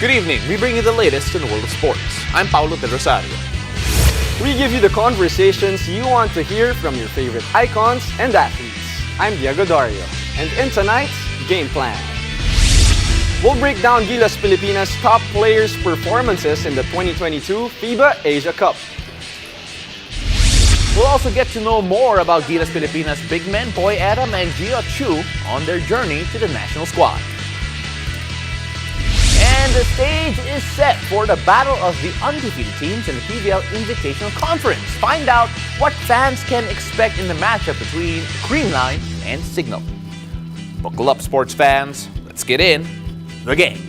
Good evening. We bring you the latest in the world of sports. I'm Paulo de Rosario. We give you the conversations you want to hear from your favorite icons and athletes. I'm Diego Dario. And in tonight's Game Plan, we'll break down Gilas Pilipinas' top players' performances in the 2022 FIBA Asia Cup. We'll also get to know more about Gilas Pilipinas big men boy Erram and Chiu on their journey to the national squad. And the stage is set for the battle of the undefeated teams in the PVL Invitational Conference. Find out what fans can expect in the matchup between Creamline and Cignal. Buckle up, sports fans. Let's get in the game.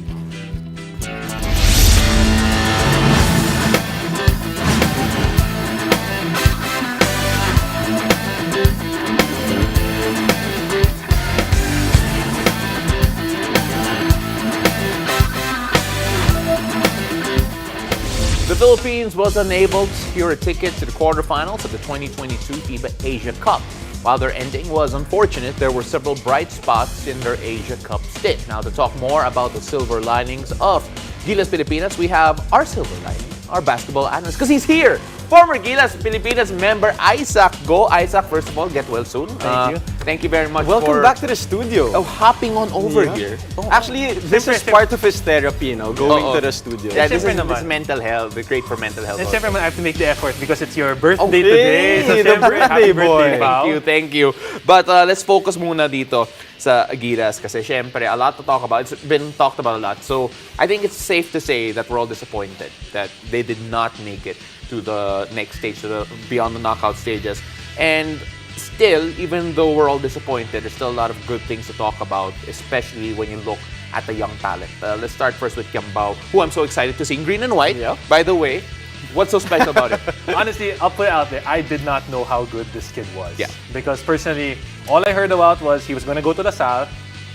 The Philippines was unable to secure a ticket to the quarterfinals of the 2022 FIBA Asia Cup. While their ending was unfortunate, there were several bright spots in their Asia Cup stint. Now, to talk more about the silver linings of Gilas Pilipinas, we have our silver lining, our basketball analyst, because he's here. Former Gilas Pilipinas member Isaac. Go, Isaac, first of all, get well soon. Thank you. Thank you very much Welcome back to the studio. hopping on over here. Actually, this is part of his therapy, going to the studio. Yeah, this is mental health. It's great for mental health. And also. siyempre, I have to make the effort because it's your birthday Okay, today. So the siyempre, birthday happy boy. birthday, Pao. Thank you. But let's focus muna dito sa Gilas kasi syempre, a lot to talk about. It's been talked about a lot. So I think it's safe to say that we're all disappointed that they did not make it to the next stage, to the beyond the knockout stages. And still, even though we're all disappointed, there's still a lot of good things to talk about, especially when you look at the young talent. Let's start first with Kiambao, who I'm so excited to see in green and white. Yeah. By the way, what's so special about it? Honestly, I'll put it out there. I did not know how good this kid was. Yeah. Because personally, all I heard about was he was going to go to the South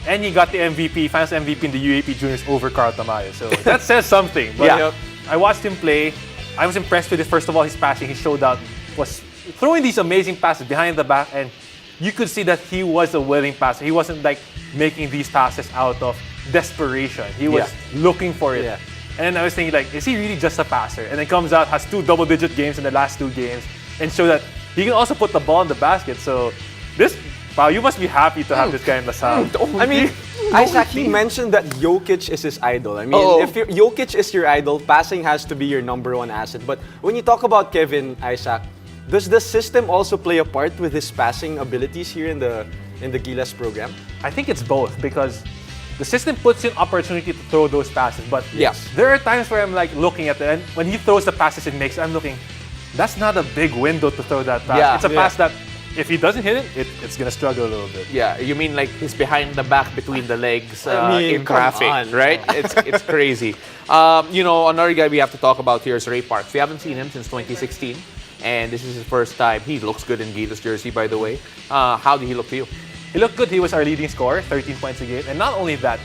and he got the MVP, finals MVP in the UAP Juniors over Carl Tamayo. So that says something. But Yeah. I watched him play. I was impressed with it. First of all, his passing, his showdown was throwing these amazing passes behind the back, and you could see that he was a willing passer. He wasn't like making these passes out of desperation. He was looking for it. Yeah. And I was thinking, like, is he really just a passer? And then comes out, has 2 double-digit games in the last 2 games, and show that he can also put the ball in the basket. So this, wow, you must be happy to have this guy in the South. I mean, Isaac, he mentioned that Jokic is his idol. I mean, if Jokic is your idol, passing has to be your #1 asset. But when you talk about Kevin, Isaac, does the system also play a part with his passing abilities here in the Gilas program? I think it's both because the system puts in opportunity to throw those passes. But there are times where I'm like looking at it, and when he throws the passes it makes, I'm looking, that's not a big window to throw that pass. Yeah. It's a pass that if he doesn't hit it, it's gonna struggle a little bit. Yeah, you mean like he's behind the back between the legs in come traffic, on. right? It's crazy. Another guy we have to talk about here is Ray Parks. We haven't seen him since 2016, and this is his first time. He looks good in Gilas jersey, by the way. How did he look to you? He looked good. He was our leading scorer, 13 points a game. And not only that,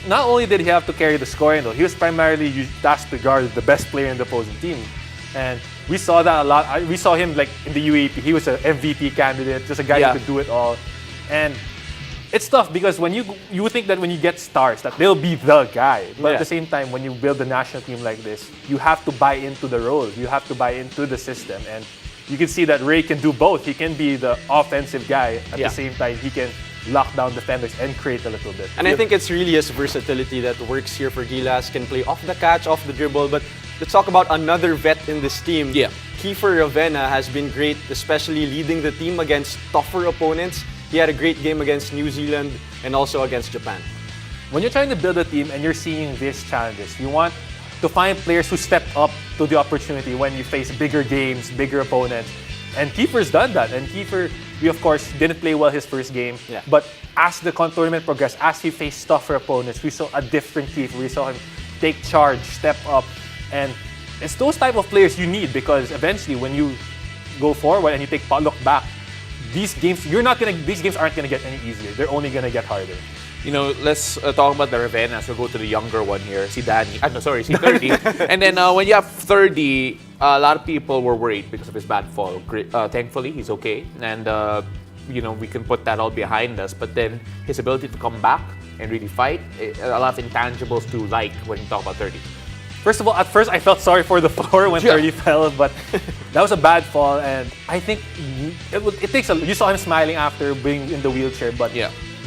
not only did he have to carry the scoring though, he was primarily tasked to guard the best player in the opposing team. And we saw that a lot. We saw him like in the UAP. He was an MVP candidate, just a guy who could do it all. And it's tough because when you think that when you get stars that they'll be the guy, but at the same time when you build a national team like this, you have to buy into the role. You have to buy into the system, and you can see that Ray can do both. He can be the offensive guy at the same time he can lock down defenders and create a little bit. And I think it's really his versatility that works here for Gilas. Can play off the catch, off the dribble. But let's talk about another vet in this team. Yeah. Kiefer Ravena has been great, especially leading the team against tougher opponents. He had a great game against New Zealand and also against Japan. When you're trying to build a team and you're seeing these challenges, you want to find players who step up to the opportunity when you face bigger games, bigger opponents. And Kiefer's done that. And Kiefer, we of course didn't play well his first game. Yeah. But as the tournament progressed, as he faced tougher opponents, we saw a different Kiefer. We saw him take charge, step up. And it's those type of players you need because eventually when you go forward and you look back, these games aren't gonna get any easier. They're only gonna get harder. Let's talk about the Ravenna. So go to the younger one here, si Danny. Si 30. And then when you have 30, a lot of people were worried because of his bad fall. Thankfully, he's okay. And, we can put that all behind us. But then his ability to come back and really fight. A lot of intangibles to like when you talk about 30. First of all, at first I felt sorry for the floor when 30 fell, but that was a bad fall, and I think it takes a. You saw him smiling after being in the wheelchair, but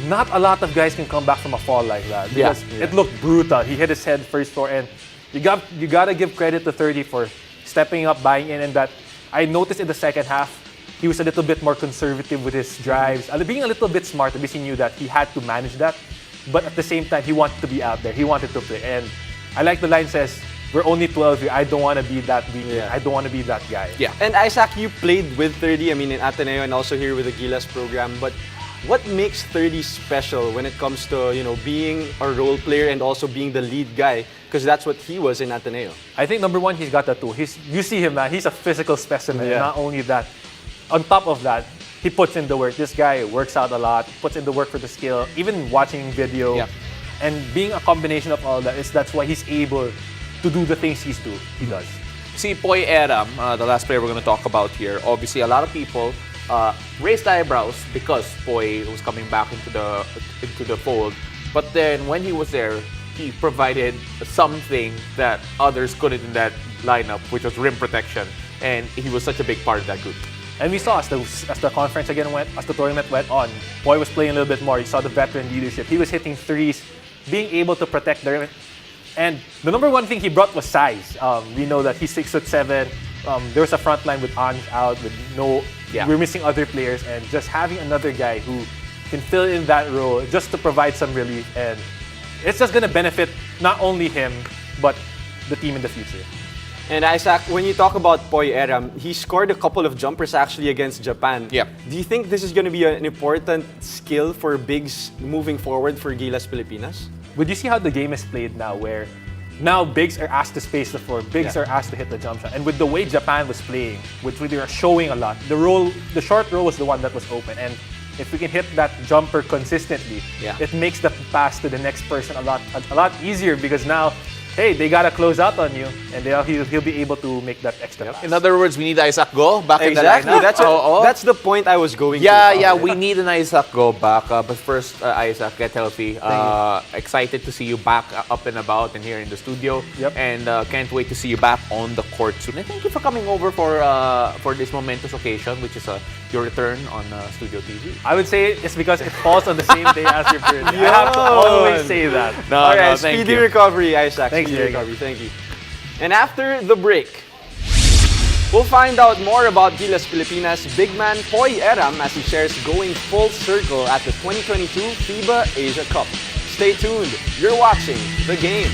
not a lot of guys can come back from a fall like that because it looked brutal. He hit his head first floor, and you gotta give credit to 30 for stepping up, buying in, and that I noticed in the second half he was a little bit more conservative with his drives, being a little bit smarter because he knew that he had to manage that, but at the same time he wanted to be out there, he wanted to play, and I like the line says, we're only 12 here. I don't want to be that weak. I don't want to be that guy. Yeah. And Isaac, you played with 30, I mean, in Ateneo and also here with the Gilas program. But what makes 30 special when it comes to, being a role player and also being the lead guy? Because that's what he was in Ateneo. I think number one, he's got that too. You see him, man. He's a physical specimen. Yeah. Not only that, on top of that, he puts in the work. This guy works out a lot, puts in the work for the skill, even watching video. And being a combination of all that, that's why he's able to do the things he does. See, Poy Erram, the last player we're going to talk about here, obviously a lot of people raised eyebrows because Poy was coming back into the fold. But then when he was there, he provided something that others couldn't in that lineup, which was rim protection. And he was such a big part of that group. And we saw as the conference again as the tournament went on, Poy was playing a little bit more. You saw the veteran leadership. He was hitting threes, being able to protect the rim. And the number one thing he brought was size. We know that he's 6'7". There was a front line with Anj out, with we're missing other players, and just having another guy who can fill in that role just to provide some relief. And it's just gonna benefit not only him, but the team in the future. And Isaac, when you talk about Poy Erram, he scored a couple of jumpers actually against Japan. Yeah. Do you think this is going to be an important skill for bigs moving forward for Gilas Pilipinas? But you see how the game is played now, where now bigs are asked to space the floor, bigs are asked to hit the jump shot. And with the way Japan was playing, which they were showing a lot, the short roll was the one that was open. And if we can hit that jumper consistently, it makes the pass to the next person a lot easier because now, hey, they gotta close out on you, and he'll be able to make that extra pass. In other words, we need Isaac Go back in the Exactly. lineup. That's the point I was going to. Yeah, we need an Isaac Go back. But first, Isaac, get healthy. Excited to see you back up and about and here in the studio. And can't wait to see you back on the court soon. And thank you for coming over for this momentous occasion, which is your return on Studio TV. I would say it's because it falls on the same day as your birthday. I have to always say that. No, thank speedy you. recovery, Isaac. Thanks, Speedy recovery. Thank you. And after the break, we'll find out more about Gilas Pilipinas big man Poy Erram as he shares going full circle at the 2022 FIBA Asia Cup. Stay tuned. You're watching The Game.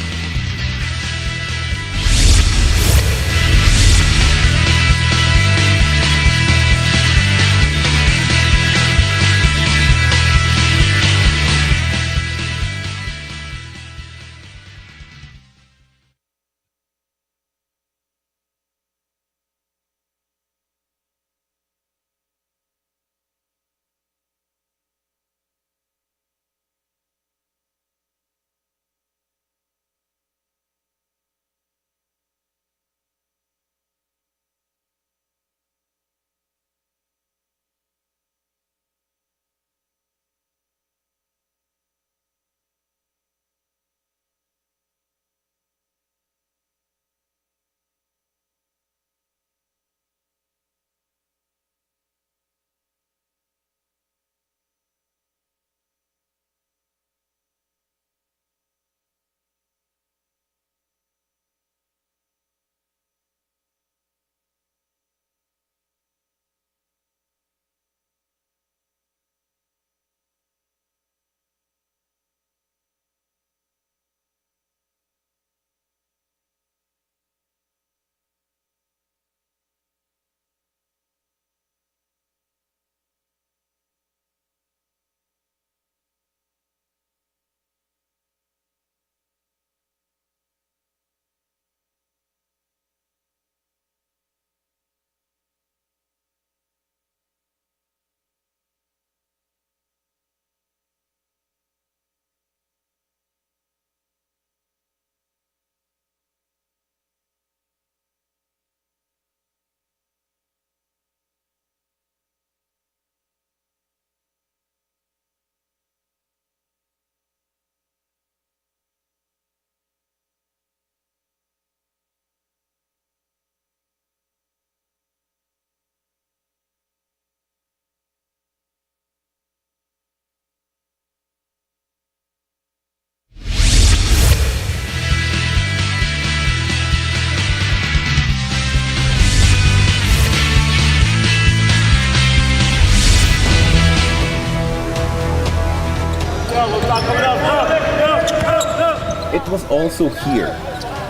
It was also here,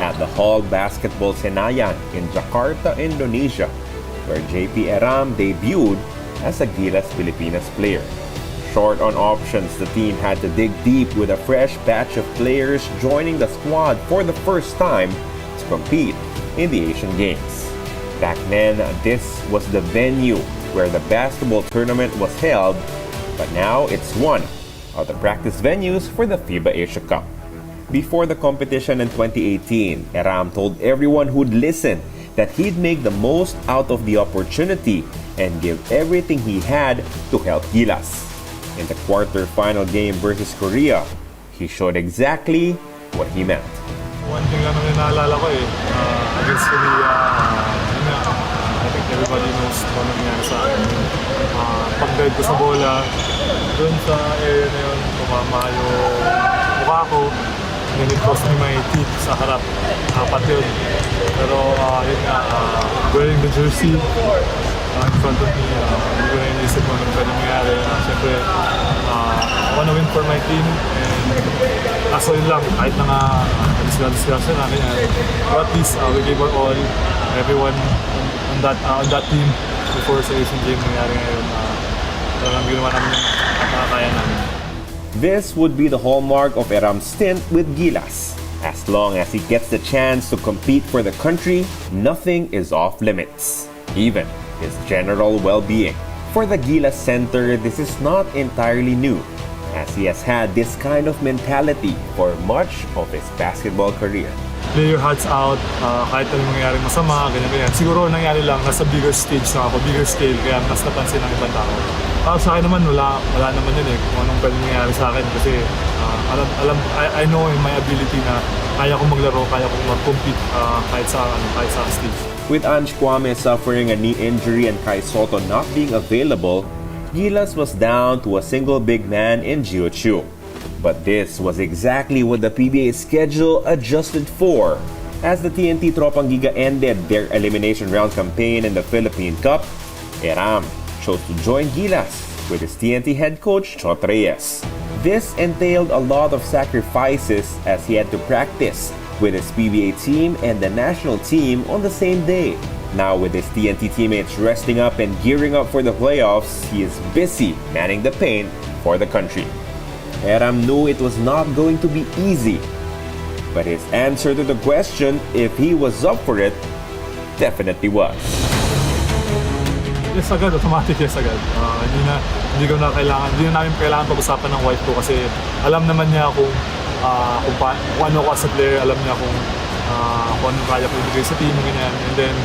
at the Hall Basketball Senayan in Jakarta, Indonesia, where JP Erram debuted as a Gilas Pilipinas player. Short on options, the team had to dig deep with a fresh batch of players joining the squad for the first time to compete in the Asian Games. Back then, this was the venue where the basketball tournament was held, but now it's one of the practice venues for the FIBA Asia Cup. Before the competition in 2018, Erram told everyone who'd listen that he'd make the most out of the opportunity and give everything he had to help Gilas. In the quarter-final game versus Korea, he showed exactly what he meant. One thing na naalala ko against Korea, I think everybody knows kung ano nangyari sa akin. Pag-guide ko sa bola, dun sa area na yun, tumama yung mukha ko, and then it cost me my teeth sa harap. Apat yun. Pero yun nga, wearing the jersey, in front of me, hindi ko na inisip kung ano pwede mangyari. Siyempre, I wanna win for my team, and kaso yun lang, kahit na nga discussion namin yan. But at least we gave our all, everyone on that team before sa Asian game nangyari ngayon. Talagang ginawa namin yung nakakaya namin. This would be the hallmark of Erram's stint with Gilas. As long as he gets the chance to compete for the country, nothing is off limits, even his general well-being. For the Gilas Center, this is not entirely new, as he has had this kind of mentality for much of his basketball career. Play your hearts out, kahit anong mangyari masama, ganyan. Siguro nangyari lang, nasa bigger stage na ako, bigger scale, kaya mas napansin ng ibang tao. Sa akin naman, wala naman yun kung anong pwede mangyari sa akin kasi I know in my ability na kaya kong maglaro, kaya kong mag-compete kahit sa stage. With Ange Kwame suffering a knee injury and Kai Soto not being available, Gilas was down to a single big man in Chiu. But this was exactly what the PBA schedule adjusted for. As the TNT Tropang Giga ended their elimination round campaign in the Philippine Cup, Erram chose to join Gilas with his TNT head coach Chot Reyes. This entailed a lot of sacrifices as he had to practice with his PBA team and the national team on the same day. Now with his TNT teammates resting up and gearing up for the playoffs, he is busy manning the paint for the country. Erram knew it was not going to be easy, but his answer to the question if he was up for it definitely was. Yes agad, automatic yes agad. Hindi na namin kailangan pag-usapan ng wife ko kasi alam naman niya kung ano ko as a player, alam niya kung ano kaya ko ibigay sa team, ganyan. And then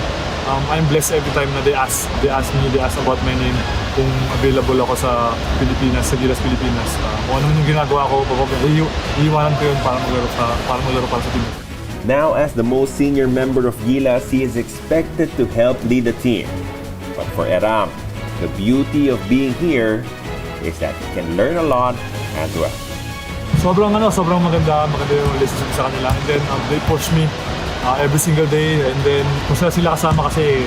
I'm blessed every time na they ask about my name, kung available ako sa Pilipinas, sa Gilas Pilipinas. Kung ano yung ginagawa ko, iiwanan ko yun para maglaro para sa team. Now as the most senior member of Gilas, he is expected to help lead the team. But for Erram, the beauty of being here is that he can learn a lot as well. Sobrang maganda yung relationship sa kanila. And then they push me every single day, and then kung sila kasama kasi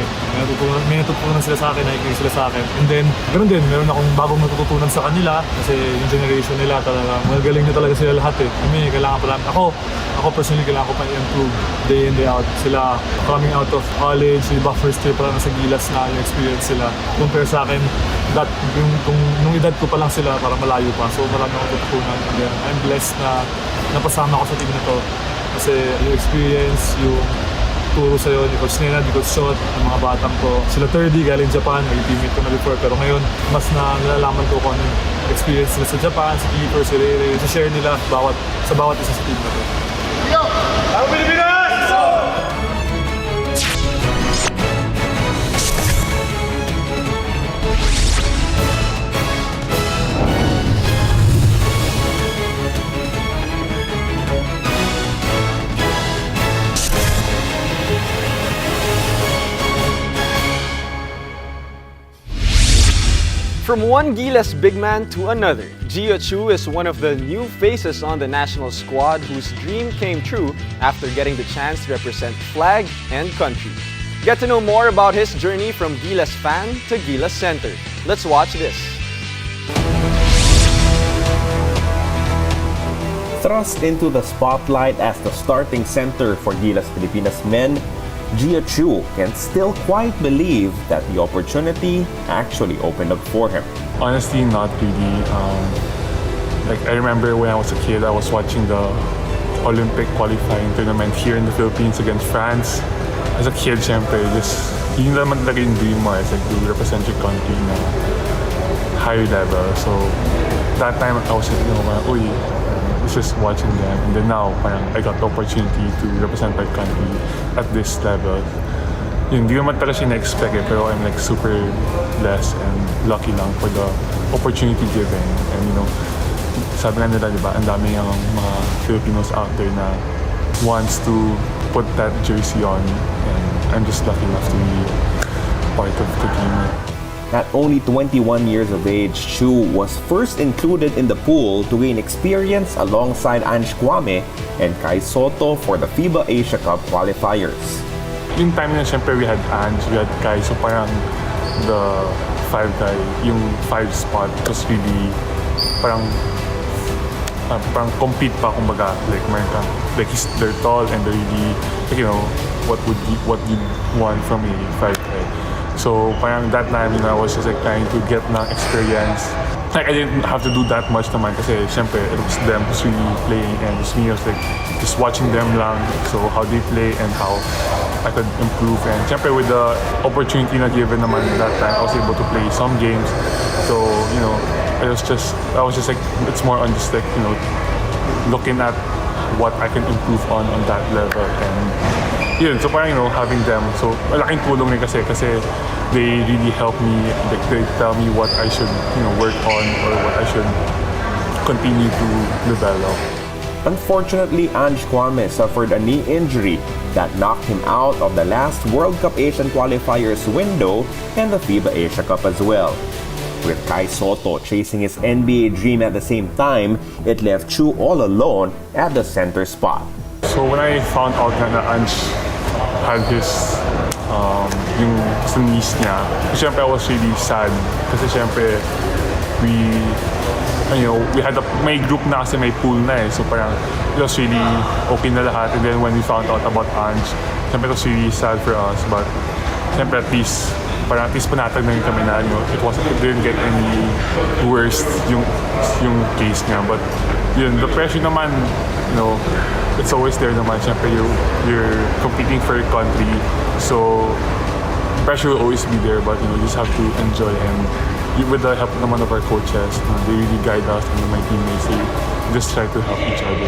may natutunan sila sa akin, nakikinig sila sa akin. And then ganoon din, meron akong bagong natututunan sa kanila kasi yung generation nila talaga magaling na talaga sila lahat kailangan pa lang ako personally kailangan ko pa i-improve day in day out. Sila coming out of college, iba first year pa lang sa Gilas na yung experience sila compare sa akin nung edad ko pa lang sila para malayo pa, so marami akong tututunan. And then I'm blessed na napasama ko sa team na to kasi yung experience, yung turo sa'yo ni Coach Nena, ni Coach Shot, ang mga batang ko. Sila 30, galing Japan, naging teammate ko na before. Pero ngayon, mas nalalaman ko kung anong experience nila sa Japan, si Keeper, si Rere, share nila sa bawat isa sa team na to. Ang Pilipinas! From one Gilas big man to another, Chiu is one of the new faces on the national squad whose dream came true after getting the chance to represent flag and country. Get to know more about his journey from Gilas fan to Gilas center. Let's watch this. Thrust into the spotlight as the starting center for Gilas Pilipinas men, Chiu can still quite believe that the opportunity actually opened up for him. Honestly, not really. I remember when I was a kid, I was watching the Olympic qualifying tournament here in the Philippines against France. As a kid, syempre, just yun naman talaga yung dream mo, is like to represent your country na higher level. So that time I was like, uy, just watching them. And then now, parang I got the opportunity to represent my country at this level. Yun, di naman talaga siya na-expect eh, pero I'm like super blessed and lucky lang for the opportunity given. And sabi nga nila, di ba, ang dami ang mga Filipinos out there na wants to put that jersey on, and I'm just lucky enough to be part of the team. At only 21 years of age, Chiu was first included in the pool to gain experience alongside Ange Kwame and Kai Soto for the FIBA Asia Cup qualifiers. Yung time na syempre we had Ange, we had Kai, so parang the five guy, yung 5 spot was really parang compete pa, kumbaga, like they're tall and they're really, what you want from a 5 guy. So parang that time, I was just like trying to get na experience. Like I didn't have to do that much naman kasi syempre it was them who's really playing, and just me, I was like just watching them lang, so how they play and how I could improve. And syempre with the opportunity na given naman that time, I was able to play some games. So I was just like, it's more on just like, looking at what I can improve on that level. And yun, so parang, having them, so malaking tulong rin kasi they really help me, like they tell me what I should, work on or what I should continue to develop. Unfortunately, Ange Kwame suffered a knee injury that knocked him out of the last World Cup Asian qualifiers window and the FIBA Asia Cup as well. With Kai Soto chasing his NBA dream at the same time, it left Chiu all alone at the center spot. So when I found out na Ange had his yung sa knees niya, syempre I was really sad kasi syempre we had may group na kasi may pool na eh, so parang it was really okay na lahat. And then when we found out about Ange, syempre it was really sad for us, but syempre at least panatag na rin kami na it didn't get any worse yung case niya. But yun, the pressure naman, it's always there naman. Siyempre you're competing for your country, so pressure will always be there, but you just have to enjoy. And with the help naman of our coaches, they really guide us, and my teammates, they just try to help each other.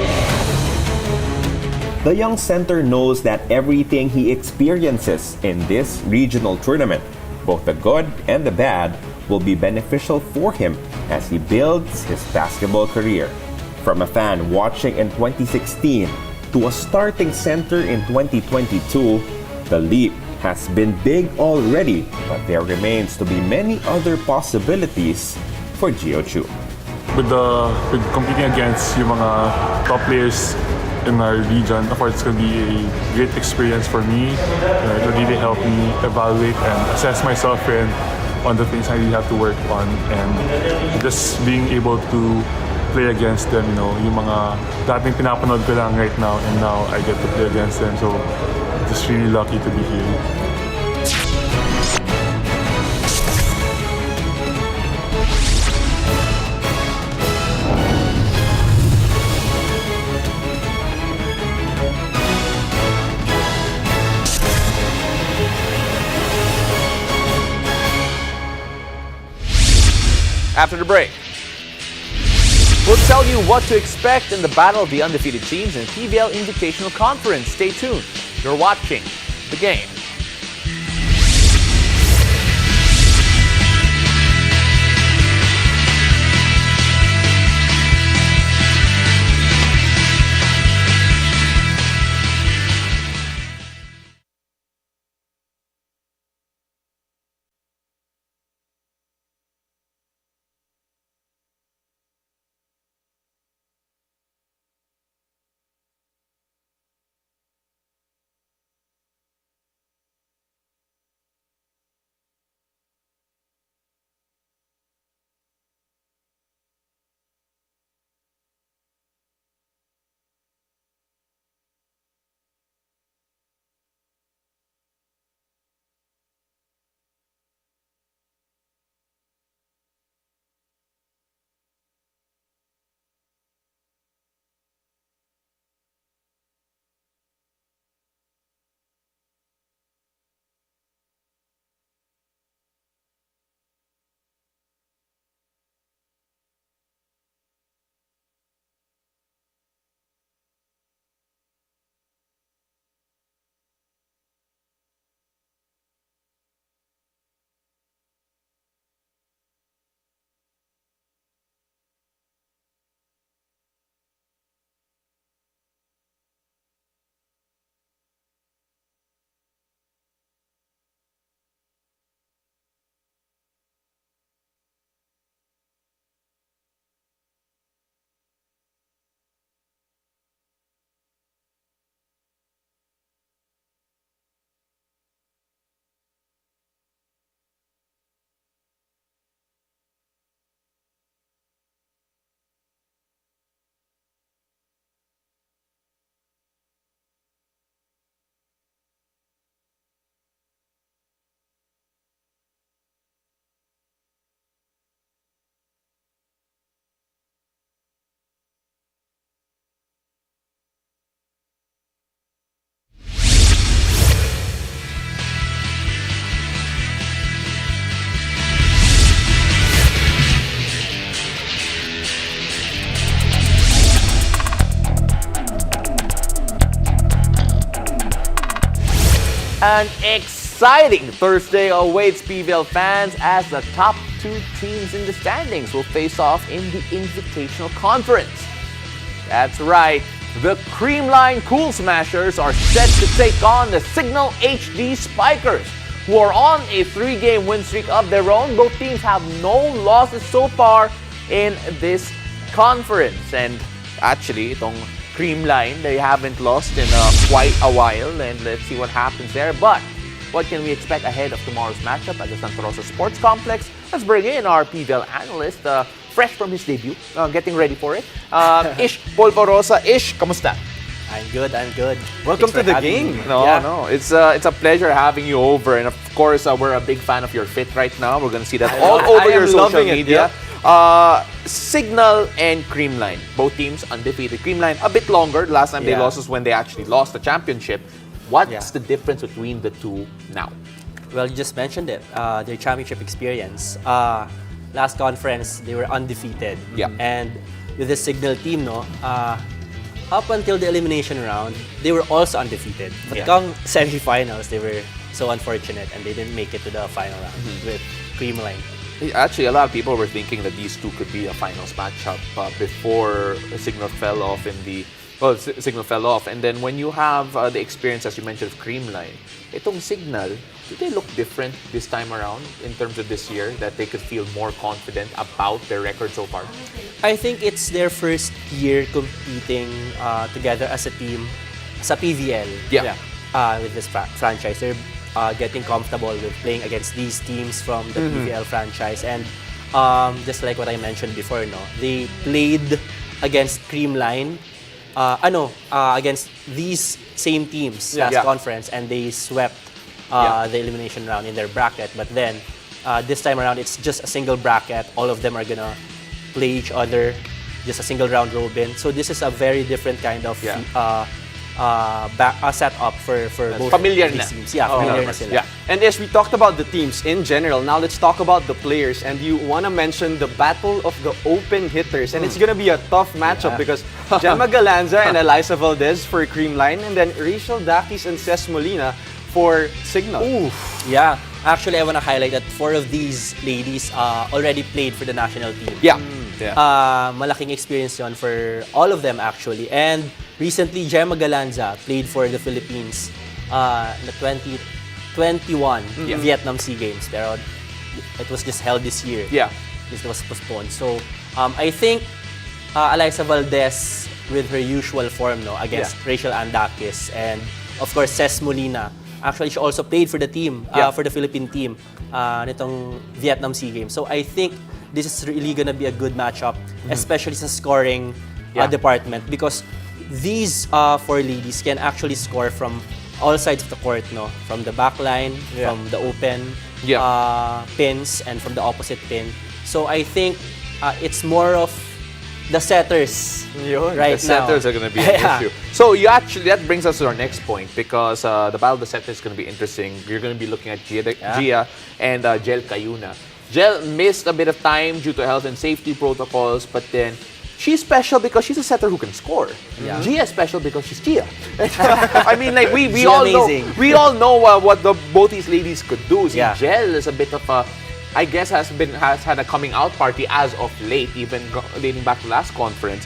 The young center knows that everything he experiences in this regional tournament, both the good and the bad, will be beneficial for him as he builds his basketball career. From a fan watching in 2016 to a starting center in 2022, the leap has been big already, but there remains to be many other possibilities for Chiu. With competing against yung mga top players in our region, of course, it's going to be a great experience for me. It will really help me evaluate and assess myself and on the things I really have to work on. And just being able to play against them, yung mga dating pinapanood ko lang right now, and now I get to play against them. So, just really lucky to be here. After the break, we'll tell you what to expect in the battle of the undefeated teams in PBL Invitational Conference. Stay tuned. You're watching The Game. An exciting Thursday awaits PVL fans as the top two teams in the standings will face off in the Invitational Conference. That's right, the Creamline Cool Smashers are set to take on the Cignal HD Spikers, who are on a 3-game win streak of their own. Both teams have no losses so far in this conference. And actually, itong Creamline, they haven't lost in quite a while, and let's see what happens there. But what can we expect ahead of tomorrow's matchup at the Santa Rosa Sports Complex? Let's bring in our PVL analyst, fresh from his debut, getting ready for it. Ish Polvorosa. Ish, kamusta? I'm good, I'm good. Welcome Thanks to for the having game. me. No, it's a pleasure having you over, and of course we're a big fan of your fit right now. We're gonna see that all over I your am social loving it, media. Cignal and Creamline, both teams undefeated. Creamline a bit longer. The last time they Yeah. lost was when they actually lost the championship. What's Yeah. the difference between the two now? Well, you just mentioned it, their championship experience. Last conference, they were undefeated. Yeah. And with the Cignal team, up until the elimination round, they were also undefeated. But Yeah. come semifinals, they were so unfortunate and they didn't make it to the final round with Creamline. Actually, a lot of people were thinking that these two could be a finals matchup before Cignal fell off in the. Well, Cignal fell off, and then when you have the experience, as you mentioned, of Creamline, itong Cignal, do they look different this time around in terms of this year, that they could feel more confident about their record so far? I think it's their first year competing together as a team sa PVL. Yeah. With this franchise. They're getting comfortable with playing against these teams from the PVL franchise. And just like what I mentioned before, they played against Creamline, against these same teams last Yeah. conference, and they swept the elimination round in their bracket. But then this time around, it's just a single bracket. All of them are gonna play each other, just a single round robin. So this is a very different kind of setup for both Familiar these na. teams. Yeah, familiar na sila. Yeah. And as we talked about the teams in general, now let's talk about the players. And you want to mention the battle of the open hitters. And it's going to be a tough matchup because Gemma Galanza and Eliza Valdez for Creamline, and then Rachel Dakis and Ces Molina for Cignal. Yeah. Actually, I want to highlight that 4 of these ladies already played for the national team. Yeah. Malaking experience yon for all of them actually. And recently, Gemma Galanza played for the Philippines in the 2021 Vietnam SEA Games. Pero it was just held this year. Yeah. This was postponed. So I think Eliza Valdez with her usual form against Rachel Andakis, and of course Ces Molina. Actually, she also played for the team, for the Philippine team, nitong Vietnam SEA Games. So I think this is really gonna be a good matchup, especially sa scoring department, because these 4 ladies can actually score from all sides of the court, from the back line, from the open pins, and from the opposite pin. So I think it's more of the setters right The now. setters are going to be an issue. So that brings us to our next point, because the battle of the setters is going to be interesting. You're going to be looking at Gia and Jel Cayuna. Jel missed a bit of time due to health and safety protocols, but then she's special because she's a setter who can score. Yeah. Gia is special because she's Gia. I mean, like we She's all amazing. know what both these ladies could do. See, Yeah. Jel is a bit of a, I guess, has had a coming out party as of late, even dating back to last conference.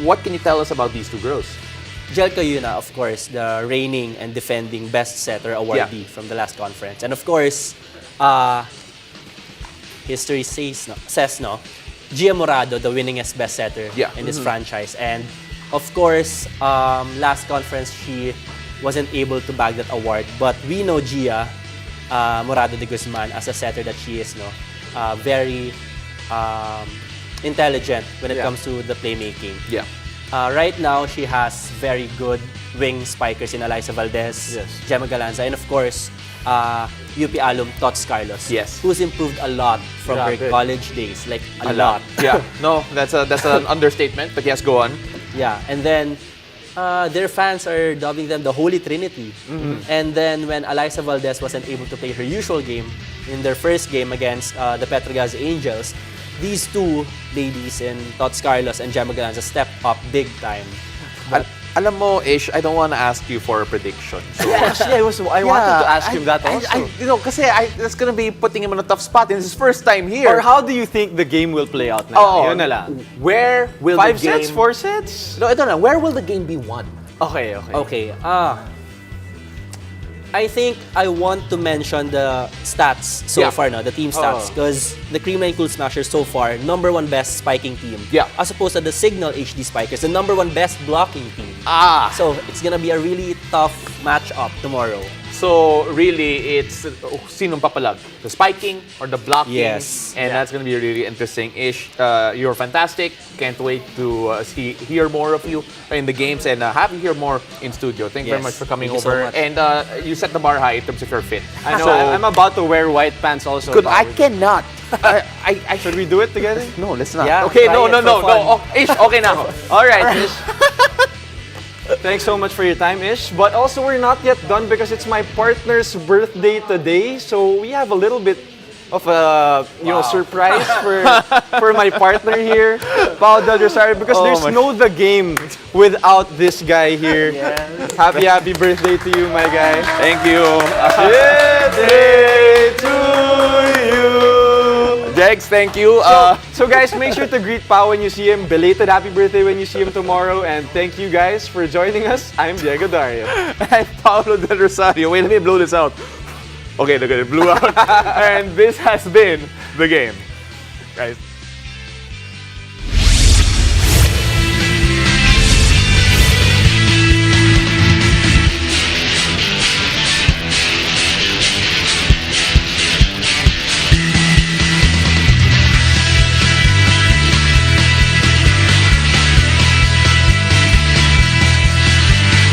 What can you tell us about these two girls? Jel Cayuna, of course, the reigning and defending best setter awardee from the last conference. And of course, history says, Gia Morado, the winningest best setter in this franchise. And of course, last conference, she wasn't able to bag that award. But we know Gia Morado de Guzman as a setter that she is, very intelligent when it comes to the playmaking. Yeah. Right now, she has very good wing spikers in Eliza Valdez, Gemma Galanza, and of course, UP alum Tots Carlos, who's improved a lot from her college days, like a lot. Yeah, no, that's an understatement, but yes, go on. Yeah, and then their fans are dubbing them the Holy Trinity. And then when Eliza Valdez wasn't able to play her usual game in their first game against the Petrogas Angels, these two ladies in Tots Carlos and Gemma Galanza stepped up big time. But Alam mo, Ish, I don't want to ask you for a prediction. So, Yeah, actually, I wanted to ask him that also. Kasi that's gonna be putting him in a tough spot. It's his first time here. Or how do you think the game will play out na? Oh, Yun na lang. where will 5 the game... sets? 4 sets? No, ito na. Where will the game be won? Okay. Okay. I think I want to mention the stats so Yeah. far, no, the team stats, because the Creamline Cool Smashers so far, #1 best spiking team. Yeah. As opposed to the Cignal HD Spikers, the #1 best blocking team. So it's gonna be a really tough matchup tomorrow. So really, it's sinong papalag? The spiking or the blocking? Yes. And that's gonna be really interesting. Ish, you're fantastic. Can't wait to hear more of you in the games and have you hear more in studio. Thank you very Yes. much for coming Thank you so over. much. And you set the bar high in terms of your fit. I know. So, I'm about to wear white pants also. I cannot. I Should we do it together? No, let's not. Yeah, Okay, try no. it for fun. Oh, Ish, okay na ako. All right, Ish. Thanks so much for your time, Ish. But also, we're not yet done because it's my partner's birthday today. So we have a little bit of a surprise for my partner here, Pao Del Rosario, because there's no The Game without this guy here. Happy birthday to you, my guy. Thank you. Birthday to you. Dex, thank you. So guys, make sure to greet Pao when you see him. Belated happy birthday when you see him tomorrow. And thank you guys for joining us. I'm Diego Dario. And Paulo Del Rosario. Wait, let me blow this out. Okay, look at it, blew out. And this has been The Game. Guys.